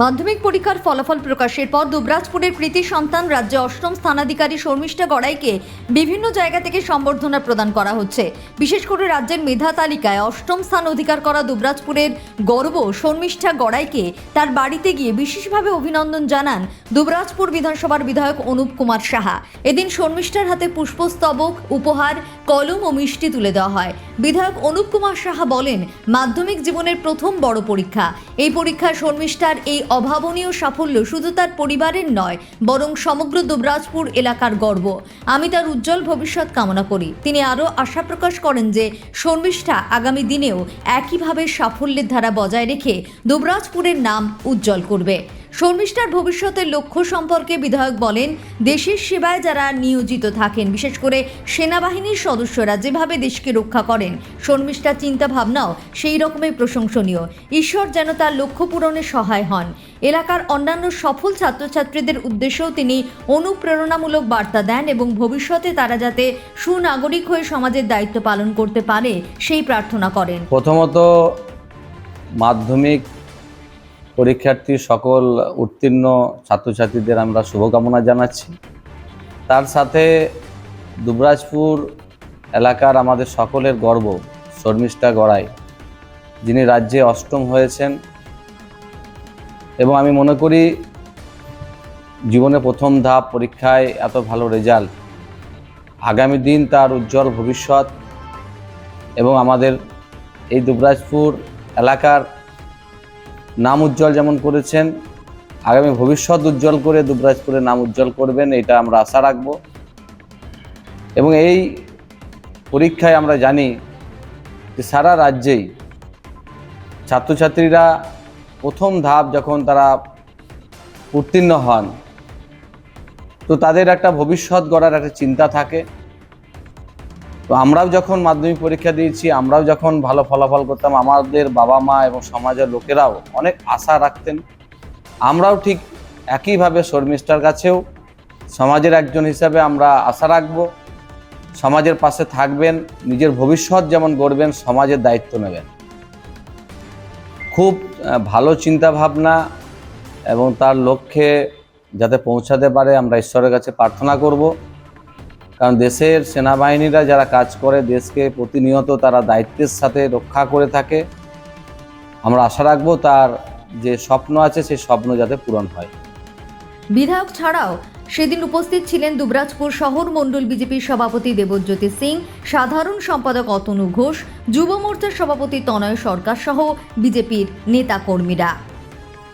মাধ্যমিক পরীক্ষার ফলাফল প্রকাশের পর দুবরাজপুরের কৃতি সন্তান রাজ্যে অষ্টম স্থানাধিকারী শর্মিষ্ঠা গড়াইকে বিভিন্ন জায়গা থেকে সম্বর্ধনা প্রদান করা হচ্ছে। বিশেষ করে রাজ্যের মেধা তালিকায় অষ্টম স্থান অধিকার করা দুবরাজপুরের গর্ব শর্মিষ্ঠা গড়াইকে তার বাড়িতে গিয়ে বিশেষভাবে অভিনন্দন জানান দুবরাজপুর বিধানসভার বিধায়ক অনুপ কুমার সাহা। এদিন শর্মিষ্ঠার হাতে পুষ্পস্তবক, উপহার, কলম ও মিষ্টি তুলে দেওয়া হয়। বিধায়ক অনুপ কুমার সাহা বলেন, মাধ্যমিক জীবনের প্রথম বড় পরীক্ষা। এই পরীক্ষায় শর্মিষ্ঠার এই অভাবনীয় সাফল্য শুধু তার পরিবারের নয়, বরং সমগ্র দুবরাজপুর এলাকার গর্ব। আমি তার উজ্জ্বল ভবিষ্যৎ কামনা করি। তিনি আরও আশা প্রকাশ করেন যে শর্মিষ্ঠা আগামী দিনেও একইভাবে সাফল্যের ধারা বজায় রেখে দুবরাজপুরের নাম উজ্জ্বল করবে। শর্মিষ্ঠার ভবিষ্যতের লক্ষ্য সম্পর্কে বিধায়ক বলেন, দেশের সেবায় যারা নিয়োজিত থাকেন, বিশেষ করে সেনাবাহিনীর সদস্যরা যেভাবে দেশকে রক্ষা করেন, শর্মিষ্ঠার চিন্তাভাবনাও সেই রকমের প্রশংসনীয়। ঈশ্বর যেন তার লক্ষ্য পূরণে সহায় হন। এলাকার অন্যান্য সফল ছাত্রছাত্রীদের উদ্দেশ্যেও তিনি অনুপ্রেরণামূলক বার্তা দেন এবং ভবিষ্যতে তারা যাতে সুনাগরিক হয়ে সমাজের দায়িত্ব পালন করতে পারে সেই প্রার্থনা করেন। প্রথমত মাধ্যমিক পরীক্ষার্থী সকল উত্তীর্ণ ছাত্রছাত্রীদের আমরা শুভকামনা জানাচ্ছি। তার সাথে দুবরাজপুর এলাকার আমাদের সকলের গর্ব শর্মিষ্ঠা গড়াই, যিনি রাজ্যে অষ্টম হয়েছেন এবং আমি মনে করি জীবনে প্রথম ধাপ পরীক্ষায় এত ভালো রেজাল্ট, আগামী দিন তার উজ্জ্বল ভবিষ্যৎ এবং আমাদের এই দুবরাজপুর এলাকার নাম উজ্জ্বল যেমন করেছেন, আগামী ভবিষ্যৎ উজ্জ্বল করে দুবরাজপুরের নাম উজ্জ্বল করবেন, এটা আমরা আশা রাখব। এবং এই পরীক্ষায় আমরা জানি যে সারা রাজ্যেই ছাত্রছাত্রীরা প্রথম ধাপ যখন তারা উত্তীর্ণ হন, তো তাদের একটা ভবিষ্যৎ গড়ার একটা চিন্তা থাকে। তো আমরাও যখন মাধ্যমিক পরীক্ষা দিয়েছি, আমরাও যখন ভালো ফলাফল করতাম, আমাদের বাবা মা এবং সমাজের লোকেরাও অনেক আশা রাখতেন। আমরাও ঠিক একইভাবে শর্মিষ্ঠার কাছেও সমাজের একজন হিসাবে আমরা আশা রাখব, সমাজের পাশে থাকবেন, নিজের ভবিষ্যৎ যেমন গড়বেন, সমাজের দায়িত্ব নেবেন। খুব ভালো চিন্তা ভাবনা এবং তার লক্ষ্যে যাতে পৌঁছাতে পারে আমরা ঈশ্বরের কাছে প্রার্থনা করব। কারণ দেশের সেনাবাহিনীরা যারা কাজ করে, দেশকে প্রতিনিয়ত তারা দায়িত্বের সাথে রক্ষা করে থাকে। আমরা আশা রাখবো তার যে স্বপ্ন আছে সেই স্বপ্ন যাতে পূরণ হয়। বিধায়ক ছাড়াও সেদিন উপস্থিত ছিলেন দুবরাজপুর শহর মণ্ডল বিজেপির সভাপতি দেবজ্যোতি সিং, সাধারণ সম্পাদক অতনু ঘোষ, যুব মোর্চার সভাপতি তনয় সরকার সহ বিজেপির নেতাকর্মীরা।